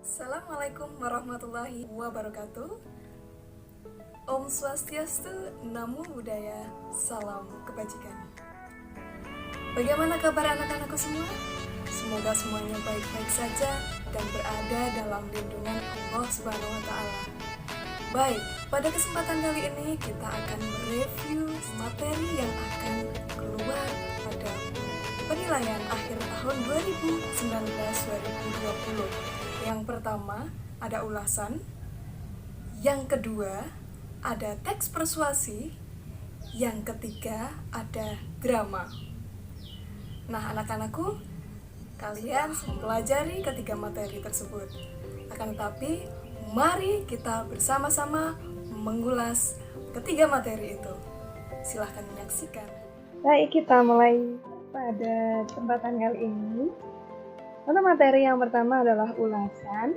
Assalamualaikum warahmatullahi wabarakatuh. Om Swastiastu, Namo Buddhaya, Salam Kebajikan. Bagaimana kabar anak-anakku semua? Semoga semuanya baik-baik saja dan berada dalam lindungan Allah Subhanahu wa Ta'ala. Baik, pada kesempatan kali ini kita akan mereview materi yang akan keluar pada penilaian akhir tahun 2019-2020. Yang pertama ada ulasan, yang kedua ada teks persuasi, yang ketiga ada drama. Nah anak-anakku, kalian mempelajari ketiga materi tersebut. Akan tetapi, mari kita bersama-sama mengulas ketiga materi itu. Silahkan menyaksikan. Baik, kita mulai pada kesempatan kali ini. Untuk materi yang pertama adalah ulasan.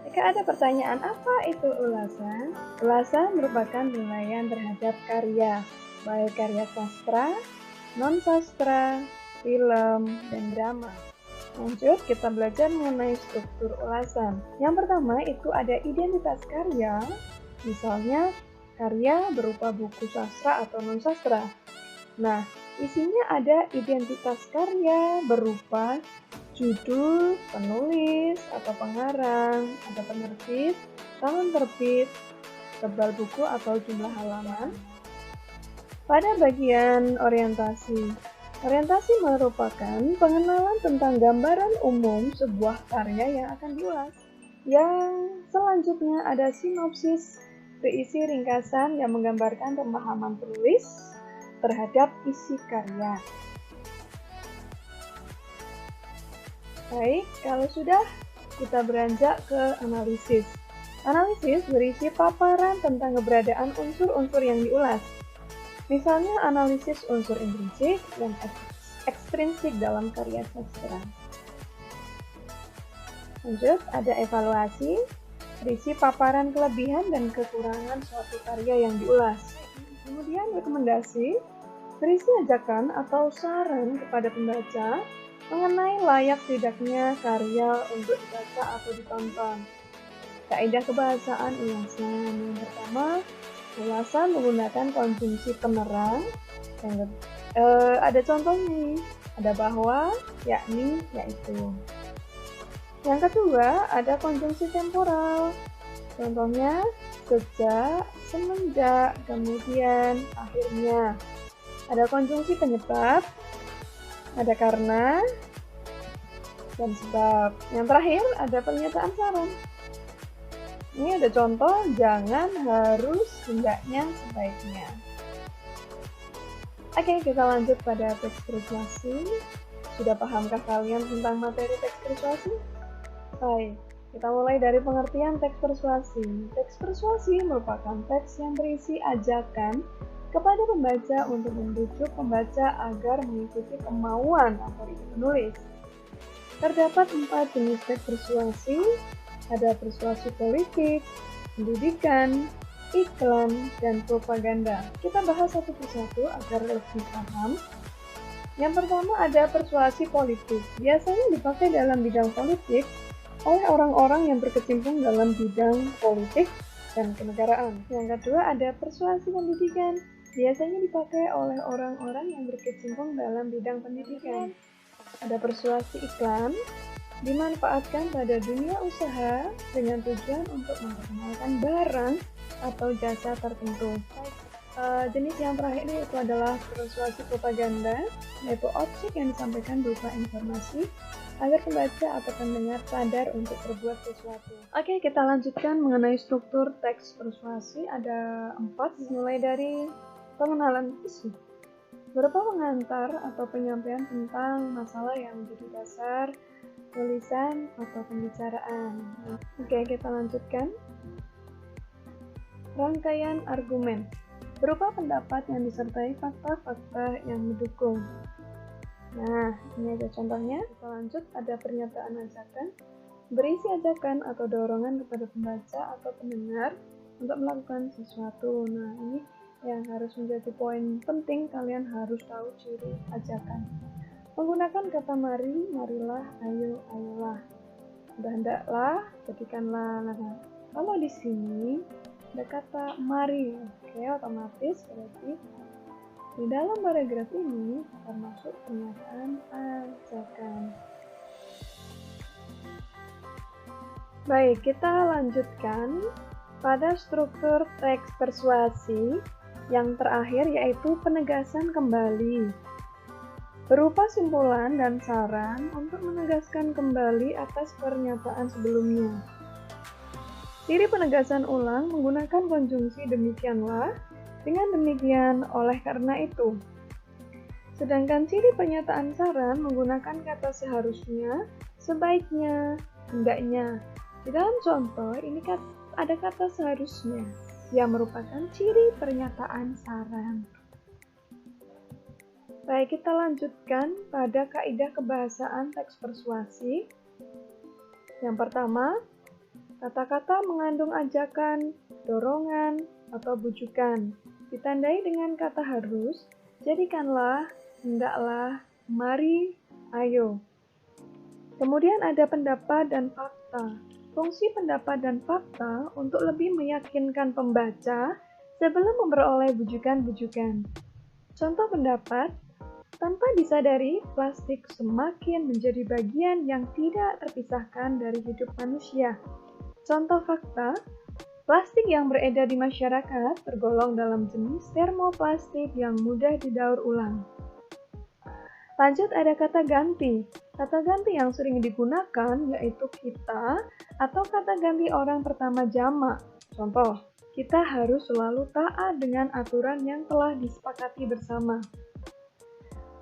Jika ada pertanyaan apa itu ulasan? Ulasan merupakan penilaian terhadap karya, baik karya sastra, non-sastra, film, dan drama. Lanjut, kita belajar mengenai struktur ulasan. Yang pertama itu ada identitas karya, misalnya karya berupa buku sastra atau non-sastra. Nah, isinya ada identitas karya berupa judul, penulis, atau pengarang, ada penerbit, tahun terbit, tebal buku atau jumlah halaman. Pada bagian orientasi, orientasi merupakan pengenalan tentang gambaran umum sebuah karya yang akan diulas. Yang selanjutnya ada sinopsis, berisi ringkasan yang menggambarkan pemahaman penulis terhadap isi karya. Baik, kalau sudah, kita beranjak ke analisis. Analisis berisi paparan tentang keberadaan unsur-unsur yang diulas. Misalnya analisis unsur intrinsik dan ekstrinsik dalam karya sastra. Lanjut, ada evaluasi, berisi paparan kelebihan dan kekurangan suatu karya yang diulas. Kemudian rekomendasi, berisi ajakan atau saran kepada pembaca mengenai layak tidaknya karya untuk dibaca atau ditonton. Kaidah kebahasaan ulasan. Yang pertama, ulasan menggunakan konjungsi penerang. Ada contohnya, ada bahwa, yakni, yaitu. Yang kedua, ada konjungsi temporal. Contohnya, sejak, semenjak, kemudian, akhirnya. Ada konjungsi penyebab, ada karena, dan sebab. Yang terakhir ada pernyataan saran. Ini ada contoh, jangan, harus, hendaknya, sebaiknya. Oke, kita lanjut pada teks persuasi. Sudah pahamkah kalian tentang materi teks persuasi? Baik, kita mulai dari pengertian teks persuasi. Teks persuasi merupakan teks yang berisi ajakan kepada pembaca untuk membujuk pembaca agar mengikuti kemauan atau ide penulis. Terdapat 4 jenis teks persuasi, ada persuasi politik, pendidikan, iklan, dan propaganda. Kita bahas satu persatu agar lebih paham. Yang pertama ada persuasi politik, biasanya dipakai dalam bidang politik oleh orang-orang yang berkecimpung dalam bidang politik dan kenegaraan. Yang kedua ada persuasi pendidikan, biasanya dipakai oleh orang-orang yang berkecimpung dalam bidang pendidikan. Ada persuasi iklan, dimanfaatkan pada dunia usaha dengan tujuan untuk memperkenalkan barang atau jasa tertentu. Jenis yang terakhir itu adalah persuasi propaganda, yaitu objek yang disampaikan berupa informasi agar pembaca atau pendengar sadar untuk berbuat sesuatu. Oke, kita lanjutkan mengenai struktur teks persuasi. Ada 4, mulai dari pengenalan isu, berupa pengantar atau penyampaian tentang masalah yang menjadi dasar tulisan atau pembicaraan. Oke, kita lanjutkan. Rangkaian argumen, berupa pendapat yang disertai fakta-fakta yang mendukung. Nah, ini ada contohnya. Kita lanjut, ada pernyataan ajakan, berisi ajakan atau dorongan kepada pembaca atau pendengar untuk melakukan sesuatu. Nah, ini yang harus menjadi poin penting, kalian harus tahu ciri ajakan. Menggunakan kata mari, marilah, ayo, ayolah. hendaklah, jadikanlah. Nah, kalau di sini ada kata mari, oke, otomatis berarti di dalam paragraf ini termasuk pernyataan ajakan. Baik, kita lanjutkan pada struktur teks persuasi yang terakhir, yaitu penegasan kembali. Berupa simpulan dan saran untuk menegaskan kembali atas pernyataan sebelumnya. Ciri penegasan ulang menggunakan konjungsi demikianlah, dengan demikian, oleh karena itu. Sedangkan ciri pernyataan saran menggunakan kata seharusnya, sebaiknya, hendaknya. Di dalam contoh, ini ada kata seharusnya, yang merupakan ciri pernyataan saran. Baik, kita lanjutkan pada kaidah kebahasaan teks persuasi. Yang pertama, kata-kata mengandung ajakan, dorongan, atau bujukan, ditandai dengan kata harus, jadikanlah, hendaklah, mari, ayo. Kemudian ada pendapat dan fakta. Fungsi pendapat dan fakta untuk lebih meyakinkan pembaca sebelum memperoleh bujukan-bujukan. Contoh pendapat, tanpa disadari, plastik semakin menjadi bagian yang tidak terpisahkan dari hidup manusia. Contoh fakta, plastik yang beredar di masyarakat tergolong dalam jenis termoplastik yang mudah didaur ulang. Lanjut, ada kata ganti. Kata ganti yang sering digunakan yaitu kita atau kata ganti orang pertama jamak. Contoh, kita harus selalu taat dengan aturan yang telah disepakati bersama.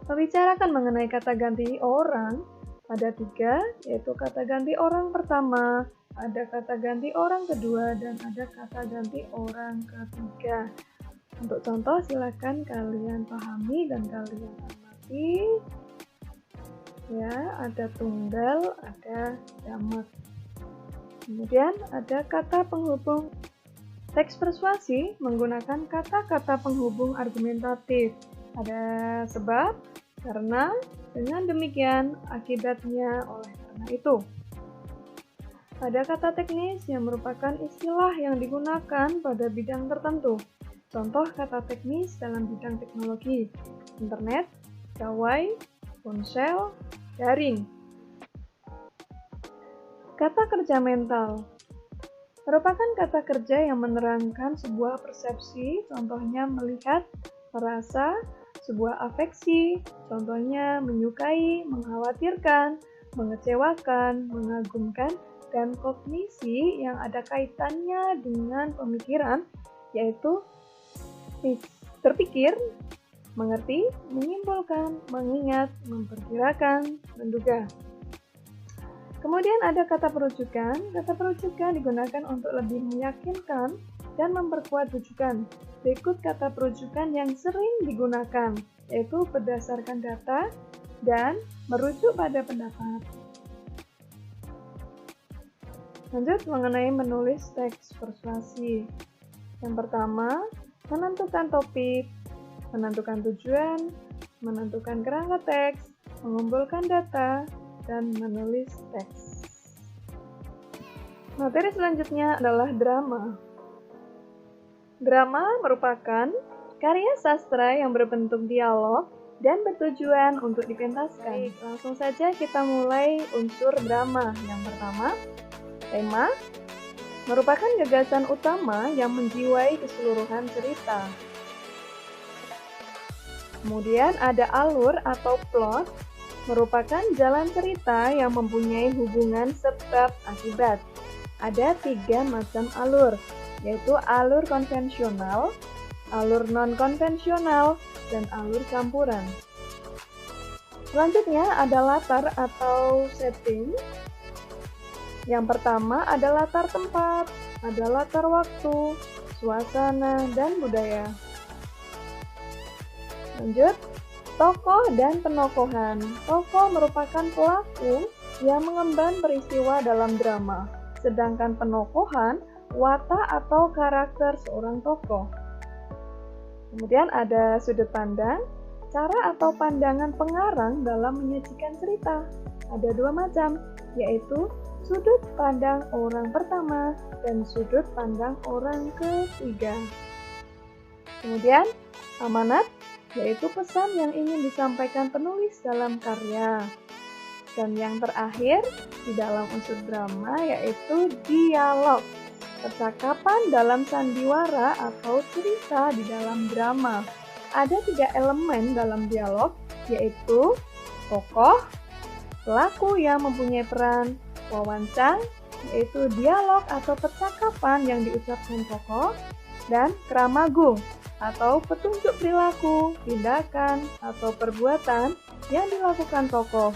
Membicarakan mengenai kata ganti orang, ada 3, yaitu kata ganti orang pertama, ada kata ganti orang kedua, dan ada kata ganti orang ketiga. Untuk contoh, silakan kalian pahami dan kalian amati. Ya, ada tunggal, ada jamak. Kemudian ada kata penghubung. Teks persuasi menggunakan kata-kata penghubung argumentatif. Ada sebab, karena, dengan demikian, akibatnya, oleh karena itu. Ada kata teknis yang merupakan istilah yang digunakan pada bidang tertentu. Contoh kata teknis dalam bidang teknologi, internet, gawai, ponsel, daring. Kata kerja mental merupakan kata kerja yang menerangkan sebuah persepsi, contohnya melihat, merasa, sebuah afeksi, contohnya menyukai, mengkhawatirkan, mengecewakan, mengagumkan, dan kognisi yang ada kaitannya dengan pemikiran, yaitu berpikir, mengerti, menyimpulkan, mengingat, memperkirakan, menduga. Kemudian ada kata perujukan. Kata perujukan digunakan untuk lebih meyakinkan dan memperkuat rujukan. Berikut kata perujukan yang sering digunakan, yaitu berdasarkan data dan merujuk pada pendapat. Lanjut mengenai menulis teks persuasi. Yang pertama, menentukan topik, menentukan tujuan, menentukan kerangka teks, mengumpulkan data, dan menulis teks. Materi selanjutnya adalah drama. Drama merupakan karya sastra yang berbentuk dialog dan bertujuan untuk dipentaskan. Baik, langsung saja kita mulai unsur drama. Yang pertama, tema merupakan gagasan utama yang menjiwai keseluruhan cerita. Kemudian ada alur atau plot, merupakan jalan cerita yang mempunyai hubungan sebab akibat. Ada 3 macam alur, yaitu alur konvensional, alur non-konvensional, dan alur campuran. Selanjutnya ada latar atau setting. Yang pertama ada latar tempat, ada latar waktu, suasana, dan budaya. Lanjut, tokoh dan penokohan. Tokoh merupakan pelaku yang mengemban peristiwa dalam drama, sedangkan penokohan watak atau karakter seorang tokoh. Kemudian ada sudut pandang, cara atau pandangan pengarang dalam menyajikan cerita. Ada 2 macam, yaitu sudut pandang orang pertama, dan sudut pandang orang ketiga. Kemudian, amanat, yaitu pesan yang ingin disampaikan penulis dalam karya. Dan yang terakhir, di dalam unsur drama, yaitu dialog, percakapan dalam sandiwara atau cerita di dalam drama. Ada 3 elemen dalam dialog, yaitu tokoh, pelaku yang mempunyai peran, wawancang, yaitu dialog atau percakapan yang diucapkan tokoh, dan kramagung, atau petunjuk perilaku, tindakan, atau perbuatan yang dilakukan tokoh.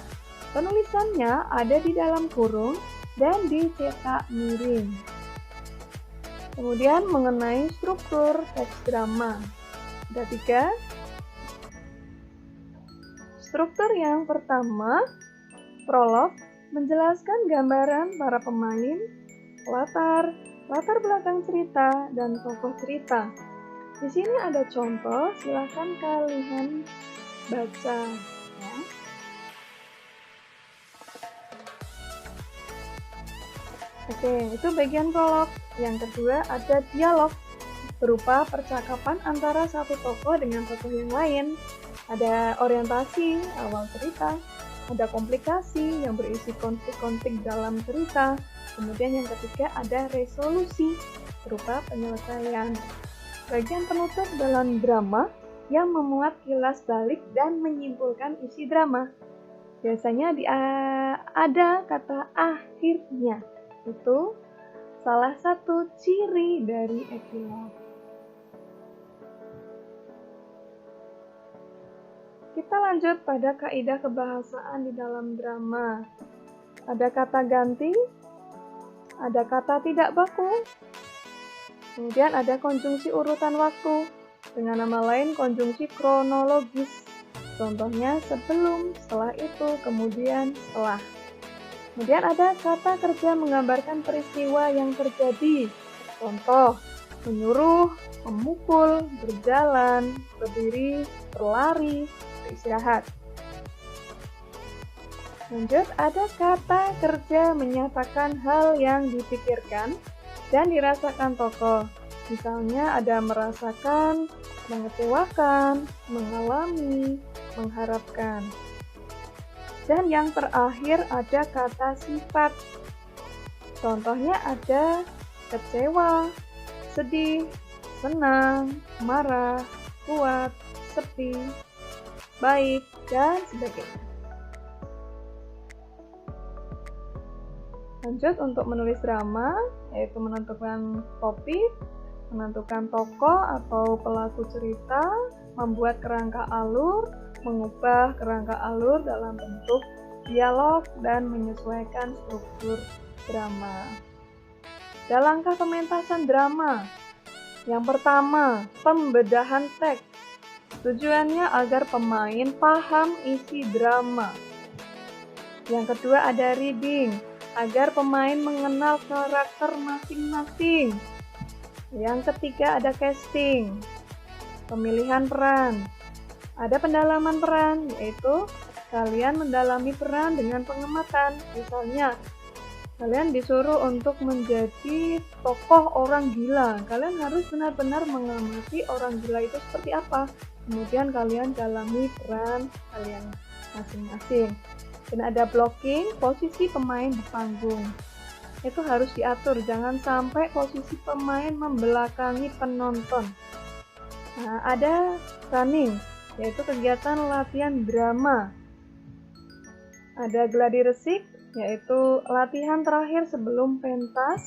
Penulisannya ada di dalam kurung dan dicetak miring. Kemudian mengenai struktur teks drama. Ada 3. Struktur yang pertama, prolog, menjelaskan gambaran para pemain, latar belakang cerita, dan tokoh cerita. Di sini ada contoh, silakan kalian baca. Ya. Oke, itu bagian prolog. Yang kedua ada dialog, berupa percakapan antara satu tokoh dengan tokoh yang lain. Ada orientasi awal cerita, ada komplikasi yang berisi konflik-konflik dalam cerita. Kemudian yang ketiga ada resolusi, berupa penyelesaian. Bagian penutup dalam drama yang memuat kilas balik dan menyimpulkan isi drama. Biasanya ada kata akhirnya. Itu salah satu ciri dari epilog. Kita lanjut pada kaidah kebahasaan di dalam drama. Ada kata ganti, ada kata tidak baku, kemudian ada konjungsi urutan waktu, dengan nama lain konjungsi kronologis. Contohnya sebelum, setelah itu, kemudian, setelah. Kemudian ada kata kerja menggambarkan peristiwa yang terjadi. Contoh, menyuruh, memukul, berjalan, berdiri, berlari, beristirahat. Lanjut, ada kata kerja menyatakan hal yang dipikirkan dan dirasakan tokoh. Misalnya ada merasakan, mengecewakan, mengalami, mengharapkan. Dan yang terakhir ada kata sifat. Contohnya ada kecewa, sedih, senang, marah, kuat, sepi, baik, dan sebagainya. Lanjut untuk menulis drama, yaitu menentukan topik, menentukan tokoh atau pelaku cerita, membuat kerangka alur, mengubah kerangka alur dalam bentuk dialog, dan menyesuaikan struktur drama. Ada langkah pementasan drama. Yang pertama, pembedahan teks. Tujuannya agar pemain paham isi drama. Yang kedua ada reading, agar pemain mengenal karakter masing-masing. Yang ketiga ada casting, pemilihan peran. Ada pendalaman peran, yaitu kalian mendalami peran dengan pengamatan. Misalnya, kalian disuruh untuk menjadi tokoh orang gila. Kalian harus benar-benar mengamati orang gila itu seperti apa. Kemudian kalian dalami peran kalian masing-masing. Dan ada blocking, posisi pemain di panggung. Itu harus diatur, jangan sampai posisi pemain membelakangi penonton. Nah, ada running, yaitu kegiatan latihan drama. Ada gladi resik, yaitu latihan terakhir sebelum pentas,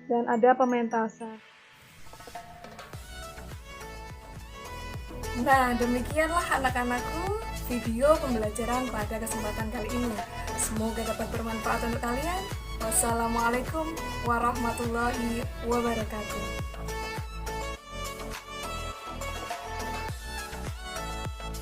dan ada pementasan. Nah, demikianlah anak-anakku video pembelajaran pada kesempatan kali ini. Semoga dapat bermanfaat untuk kalian. Wassalamualaikum warahmatullahi wabarakatuh.